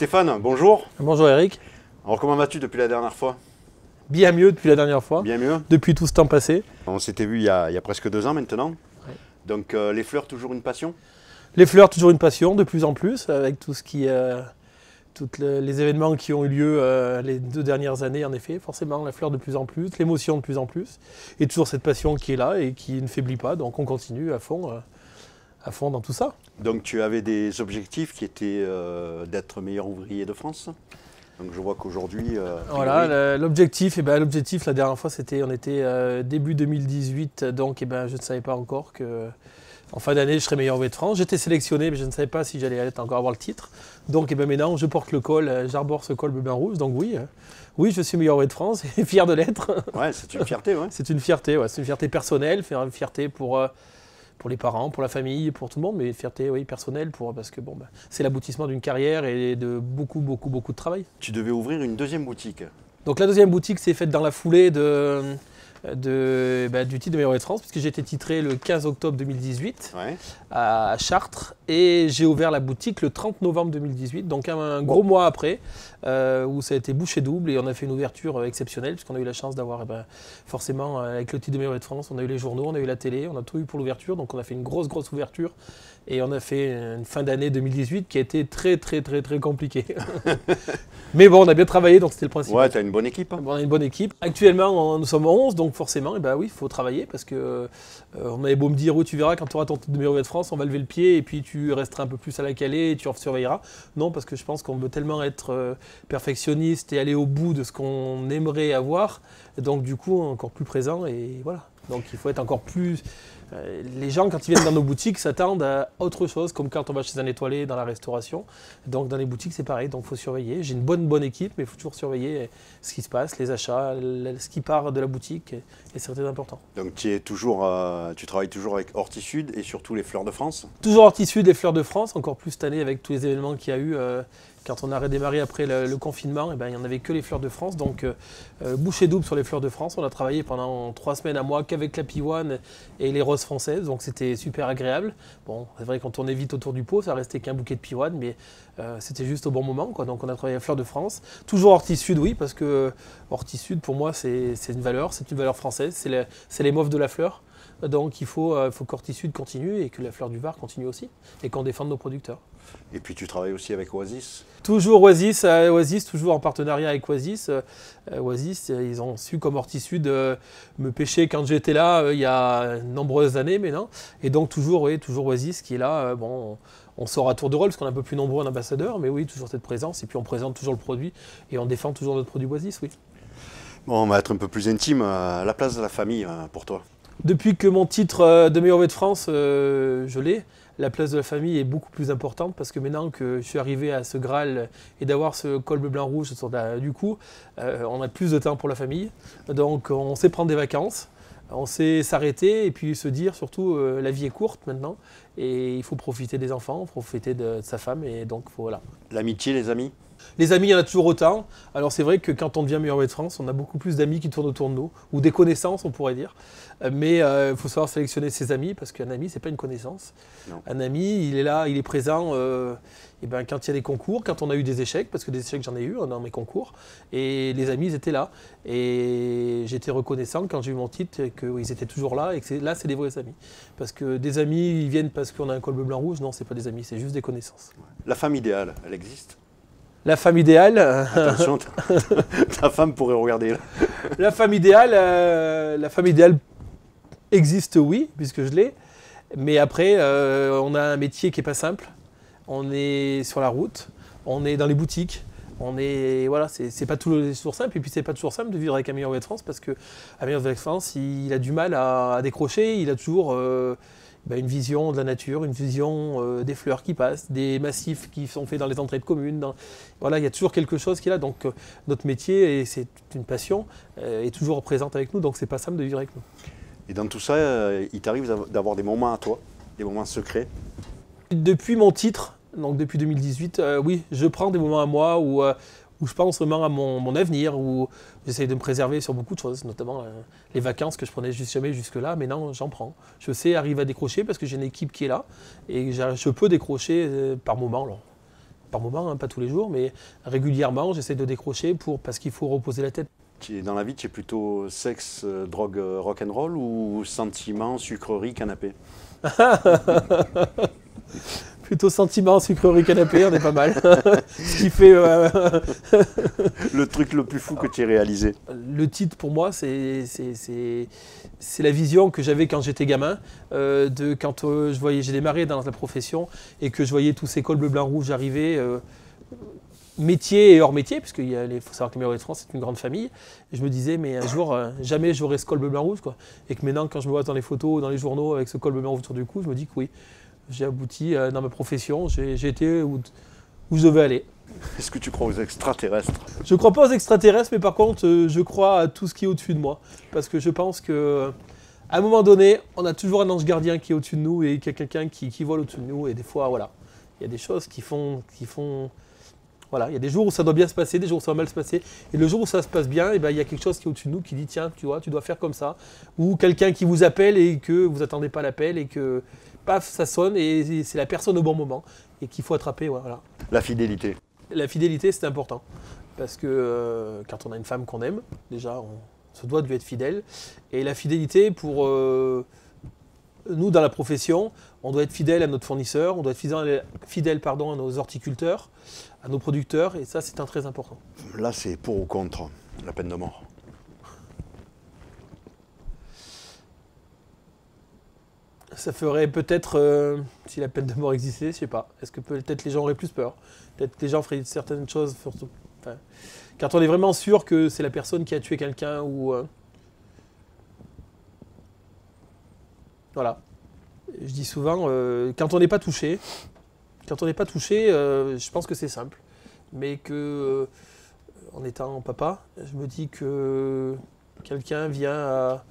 Stéphane, bonjour. Bonjour Eric. Alors comment vas-tu depuis la dernière fois? Bien mieux depuis la dernière fois. Bien mieux. Depuis tout ce temps passé. On s'était vu il y a presque 2 ans maintenant. Ouais. Donc les fleurs, toujours une passion? Les fleurs, toujours une passion, de plus en plus, avec tout ce qui, tous les événements qui ont eu lieu les 2 dernières années, en effet. Forcément, la fleur de plus en plus, l'émotion de plus en plus. Et toujours cette passion qui est là et qui ne faiblit pas. Donc on continue à fond dans tout ça. Donc tu avais des objectifs qui étaient d'être meilleur ouvrier de France. Donc je vois qu'aujourd'hui... voilà, l'objectif, l'objectif la dernière fois, on était début 2018, donc je ne savais pas encore que en fin d'année, je serais meilleur ouvrier de France. J'étais sélectionné, mais je ne savais pas si j'allais encore avoir le titre. Donc maintenant, je porte le col, j'arbore ce col bleu blanc rouge. Donc oui, je suis meilleur ouvrier de France et fier de l'être. Ouais, c'est une fierté, ouais. C'est une fierté, ouais. C'est une fierté personnelle, une fierté pour les parents, pour la famille, pour tout le monde, mais une fierté personnelle parce que c'est l'aboutissement d'une carrière et de beaucoup de travail. Tu devais ouvrir une deuxième boutique. Donc la deuxième boutique s'est faite dans la foulée du titre de meilleur ouvrier de France, puisque j'ai été titré le 15 octobre 2018 Ouais. à Chartres, et j'ai ouvert la boutique le 30 novembre 2018, donc un gros mois après, où ça a été bouchée double, et on a fait une ouverture exceptionnelle, puisqu'on a eu la chance d'avoir, forcément, avec le titre de meilleur ouvrier de France, on a eu les journaux, on a eu la télé, on a tout eu pour l'ouverture, donc on a fait une grosse ouverture, et on a fait une fin d'année 2018 qui a été très compliquée. Mais bon, on a bien travaillé, donc c'était le principal. Ouais, tu as une bonne équipe. On a une bonne équipe. Actuellement, nous sommes 11, donc forcément, oui, il faut travailler parce que on avait beau me dire, tu verras, quand tu auras ton titre de meilleur ouvrier de France, on va lever le pied et puis tu resteras un peu plus à la calée et tu surveilleras. Non, parce que je pense qu'on veut tellement être perfectionniste et aller au bout de ce qu'on aimerait avoir, donc du coup, encore plus présent et voilà. Donc il faut être encore plus... Les gens, quand ils viennent dans nos boutiques, s'attendent à autre chose, comme quand on va chez un étoilé dans la restauration. Donc dans les boutiques, c'est pareil, donc il faut surveiller. J'ai une bonne équipe, mais il faut toujours surveiller ce qui se passe, les achats, ce qui part de la boutique, et c'est très important. Donc tu travailles toujours avec Horti-Sud et surtout les fleurs de France? Toujours Horti-Sud et fleurs de France, encore plus cette année avec tous les événements qu'il y a eu. Quand on a redémarré après le confinement, il n'y en avait que les fleurs de France. Donc bouchée double sur les fleurs de France. On a travaillé pendant 3 semaines à mois qu'avec la pivoine et les roses françaises. Donc c'était super agréable. Bon, c'est vrai qu'on tournait vite autour du pot, ça restait qu'un bouquet de pivoine, mais c'était juste au bon moment, quoi. Donc on a travaillé à fleurs de France. Toujours Horti-Sud, oui, parce que Horti-Sud, pour moi, c'est une valeur française. C'est les mauves de la fleur. Donc il faut qu'Horti-Sud continue et que la fleur du Var continue aussi. Et qu'on défende nos producteurs. Et puis tu travailles aussi avec Oasis? Toujours Oasis, toujours en partenariat avec Oasis. Oasis, ils ont su comme Horti-Sud me pêcher quand j'étais là il y a de nombreuses années maintenant. Et donc toujours Oasis qui est là. On sort à tour de rôle parce qu'on est un peu plus nombreux en ambassadeurs, mais oui, toujours cette présence. Et puis on présente toujours le produit et on défend toujours notre produit Oasis, oui. Bon, on va être un peu plus intime. La place de la famille pour toi? Depuis que mon titre de meilleur ouvrier de France, je l'ai, la place de la famille est beaucoup plus importante parce que maintenant que je suis arrivé à ce Graal et d'avoir ce col bleu blanc rouge du coup, on a plus de temps pour la famille. Donc on sait prendre des vacances, on sait s'arrêter et puis se dire surtout la vie est courte maintenant et il faut profiter des enfants, profiter de sa femme et donc voilà. L'amitié, les amis? Les amis, il y en a toujours autant. Alors c'est vrai que quand on devient meilleur ouvrier de France, on a beaucoup plus d'amis qui tournent autour de nous, ou des connaissances on pourrait dire. Mais il faut savoir sélectionner ses amis, parce qu'un ami, c'est pas une connaissance. Non. Un ami, il est là, il est présent quand il y a des concours, quand on a eu des échecs, parce que des échecs j'en ai eu dans mes concours, et les amis ils étaient là. Et j'étais reconnaissant quand j'ai eu mon titre qu'ils étaient toujours là, et que là c'est des vrais amis. Parce que des amis, ils viennent parce qu'on a un col bleu blanc rouge, non, c'est pas des amis, c'est juste des connaissances. La femme idéale, elle existe? La femme idéale. Attention, ta femme pourrait regarder là. La femme idéale existe, oui, puisque je l'ai. Mais après, on a un métier qui n'est pas simple. On est sur la route, on est dans les boutiques. C'est pas toujours simple. Et puis c'est pas toujours simple de vivre avec un meilleur ouvrier de France parce que un meilleur ouvrier de France, il a du mal à décrocher. Il a toujours une vision de la nature, une vision des fleurs qui passent, des massifs qui sont faits dans les entrées de communes. Il y a toujours quelque chose qui est là. Donc notre métier, et c'est une passion, est toujours présente avec nous. Donc c'est pas simple de vivre avec nous. Et dans tout ça, il t'arrive d'avoir des moments à toi, des moments secrets? Depuis mon titre, donc depuis 2018, oui, je prends des moments à moi où je pense vraiment à mon avenir, où j'essaye de me préserver sur beaucoup de choses, notamment les vacances que je prenais jamais jusque-là, mais non, j'en prends. Je sais arriver à décrocher parce que j'ai une équipe qui est là et je peux décrocher par moment. Alors. par moment, hein, pas tous les jours, mais régulièrement, j'essaie de décrocher parce qu'il faut reposer la tête. Dans la vie, tu es plutôt sexe, drogue, rock'n'roll ou sentiments, sucreries, canapé? Plutôt sentiment, sucrerie, canapé, on est pas mal. Ce qui fait... Le truc le plus fou que tu aies réalisé? Le titre pour moi, c'est la vision que j'avais quand j'étais gamin, quand j'ai démarré dans la profession et que je voyais tous ces cols bleu, blanc, rouge arriver, métier et hors métier, parce qu'il faut savoir que les Meilleurs de France, c'est une grande famille. Et je me disais, mais un jour, jamais j'aurai ce col bleu, blanc, rouge, quoi. Et que maintenant, quand je me vois dans les photos, dans les journaux, avec ce col bleu, blanc, rouge autour du cou, je me dis que oui, j'ai abouti dans ma profession, j'ai été où je devais aller. Est-ce que tu crois aux extraterrestres? Je ne crois pas aux extraterrestres, mais par contre, je crois à tout ce qui est au-dessus de moi. Parce que je pense qu'à un moment donné, on a toujours un ange gardien qui est au-dessus de nous et qu'il y a quelqu'un qui vole au-dessus de nous. Et des fois, voilà, il y a des choses qui font... Voilà, il y a des jours où ça doit bien se passer, des jours où ça va mal se passer. Et le jour où ça se passe bien, il y a quelque chose qui est au-dessus de nous qui dit, tiens, tu vois, tu dois faire comme ça. Ou quelqu'un qui vous appelle et que vous n'attendez pas l'appel et que, paf, ça sonne et c'est la personne au bon moment et qu'il faut attraper. Voilà. La fidélité. La fidélité, c'est important. Parce que quand on a une femme qu'on aime, déjà, on se doit de lui être fidèle. Et la fidélité, pour nous, dans la profession, on doit être fidèle à notre fournisseur, on doit être fidèle à nos horticulteurs, à nos producteurs, et ça, c'est très important. Là, c'est pour ou contre la peine de mort? Ça ferait peut-être, si la peine de mort existait, je sais pas. Est-ce que peut-être les gens auraient plus peur? Peut-être que les gens feraient certaines choses. Enfin, quand on est vraiment sûr que c'est la personne qui a tué quelqu'un ou... Voilà. Je dis souvent, quand on n'est pas touché, je pense que c'est simple. Mais que, en étant papa, je me dis que quelqu'un vient à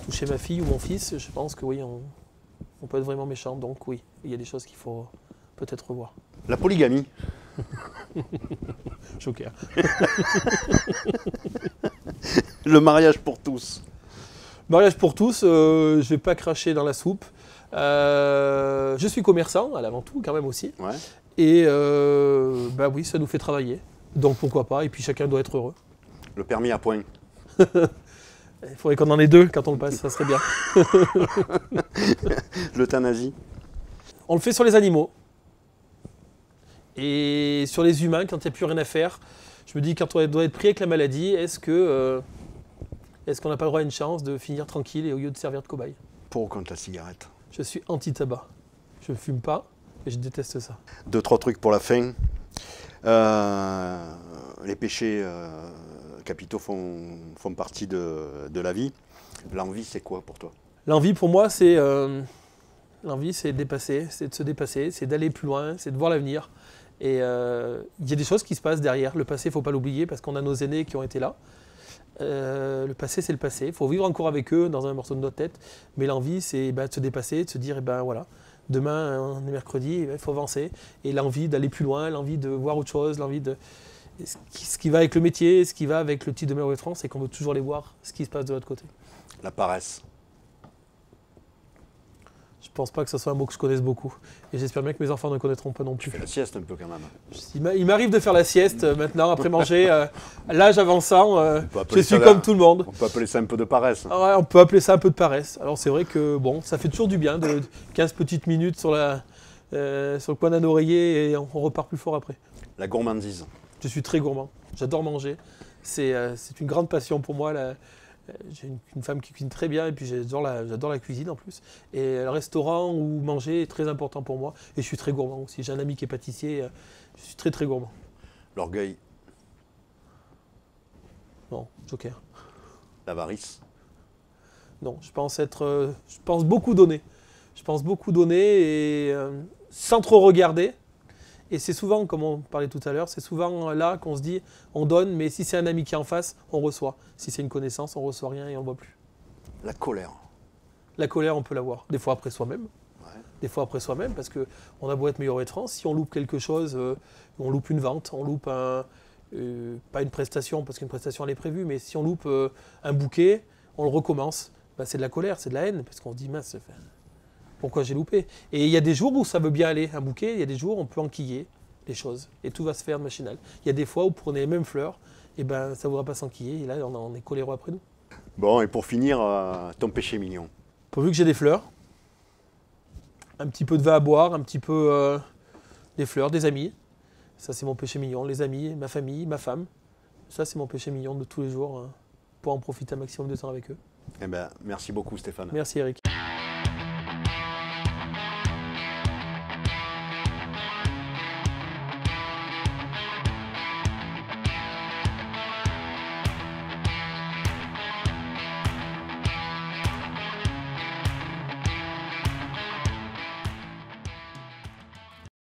toucher ma fille ou mon fils, je pense que oui, on peut être vraiment méchant. Donc oui, il y a des choses qu'il faut peut-être revoir. La polygamie. Joker. Le mariage pour tous. Mariage pour tous, je ne vais pas cracher dans la soupe. Je suis commerçant, avant tout, quand même aussi. Ouais. Et oui, ça nous fait travailler. Donc pourquoi pas, et puis chacun doit être heureux. Le permis à point. Il faudrait qu'on en ait deux quand on le passe, ça serait bien. L'euthanasie. On le fait sur les animaux. Et sur les humains, quand il n'y a plus rien à faire, je me dis, quand on doit être pris avec la maladie, est-ce qu'on n'a pas le droit à une chance de finir tranquille et au lieu de servir de cobaye? Pour ou contre la cigarette? Je suis anti-tabac. Je ne fume pas et je déteste ça. 2-3 trucs pour la fin. Les péchés capitaux font partie de la vie. L'envie, c'est quoi pour toi? L'envie, pour moi, c'est dépasser, c'est de se dépasser, c'est d'aller plus loin, c'est de voir l'avenir. Et il y a des choses qui se passent derrière. Le passé, il ne faut pas l'oublier parce qu'on a nos aînés qui ont été là. Le passé, c'est le passé. Il faut vivre encore avec eux dans un morceau de notre tête. Mais l'envie, c'est de se dépasser, de se dire, voilà, demain, on est mercredi, il faut avancer. Et l'envie d'aller plus loin, l'envie de voir autre chose, l'envie de... Ce qui va avec le métier, ce qui va avec le titre de Meilleurs de France, c'est qu'on veut toujours aller voir ce qui se passe de l'autre côté. La paresse. Je pense pas que ce soit un mot que je connaisse beaucoup. Et j'espère bien que mes enfants ne connaîtront pas non plus. Tu fais la sieste un peu quand même. Il m'arrive de faire la sieste maintenant, après manger. L'âge avançant, je suis ça comme tout le monde. On peut appeler ça un peu de paresse. Ouais, on peut appeler ça un peu de paresse. Alors c'est vrai que bon, ça fait toujours du bien de 15 petites minutes sur le coin d'un oreiller et on repart plus fort après. La gourmandise. Je suis très gourmand. J'adore manger. C'est une grande passion pour moi. J'ai une femme qui cuisine très bien et puis j'adore la cuisine en plus. Et le restaurant ou manger est très important pour moi. Et je suis très gourmand aussi. J'ai un ami qui est pâtissier. Je suis très très gourmand. L'orgueil. Non, joker. L'avarice. Non, je pense beaucoup donner. Je pense beaucoup donner et sans trop regarder. Et c'est souvent, comme on parlait tout à l'heure, c'est souvent là qu'on se dit, on donne, mais si c'est un ami qui est en face, on reçoit. Si c'est une connaissance, on reçoit rien et on ne voit plus. La colère. La colère, on peut l'avoir. Des fois après soi-même. Ouais. Des fois après soi-même, parce qu'on a beau être Meilleurs de France, si on loupe quelque chose, on loupe une vente, on loupe pas une prestation, parce qu'une prestation elle est prévue, mais si on loupe un bouquet, on le recommence. C'est de la colère, c'est de la haine, parce qu'on se dit, mince, pourquoi j'ai loupé? Et il y a des jours où ça veut bien aller, un bouquet, il y a des jours où on peut enquiller. les choses. Et tout va se faire machinal. Il y a des fois où pour les mêmes fleurs, et ben, ça ne voudra pas s'enquiller. Et là, on est coléreux après nous. Bon, et pour finir, ton péché mignon. Pourvu que j'ai des fleurs, un petit peu de vin à boire, un petit peu des fleurs, des amis. Ça, c'est mon péché mignon. Les amis, ma famille, ma femme. Ça, c'est mon péché mignon de tous les jours pour en profiter un maximum de temps avec eux. Eh ben, merci beaucoup Stéphane. Merci Eric.